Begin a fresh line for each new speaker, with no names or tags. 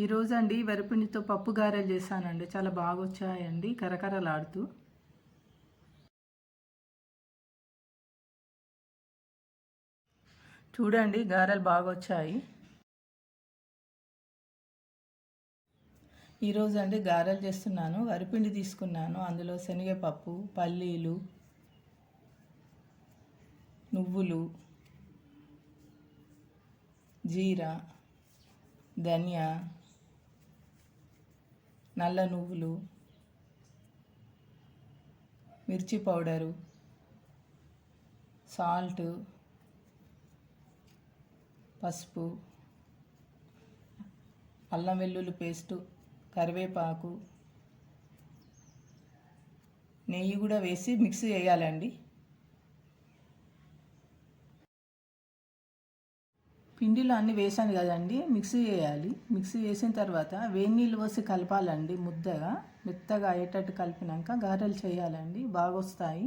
ఈరోజు అండి వరిపిండితో పప్పు గారెలు చేశానండి. చాలా బాగా వచ్చాయండి, కరకరలాడుతూ. చూడండి, గారెలు బాగా వచ్చాయి. ఈరోజు అండి గారెలు చేస్తున్నాను. వరిపిండి తీసుకున్నాను, అందులో శనగపప్పు, పల్లీలు, నువ్వులు, జీరా, ధనియా, నల్ల నువ్వులు, మిర్చి పౌడరు, సాల్ట్, పసుపు, అల్లం వెల్లుల్లి పేస్టు, కరివేపాకు, నెయ్యి కూడా వేసి మిక్స్ చేయాలండి. పిండిలో అన్నీ వేసాను కదండి, మిక్సీ చేయాలి. మిక్సీ చేసిన తర్వాత వేడి నీళ్ళు పోసి కలపాలండి. మెత్తగా అయ్యేటట్టు కలిపినాక గారెలు చేయాలండి, బాగా వస్తాయి.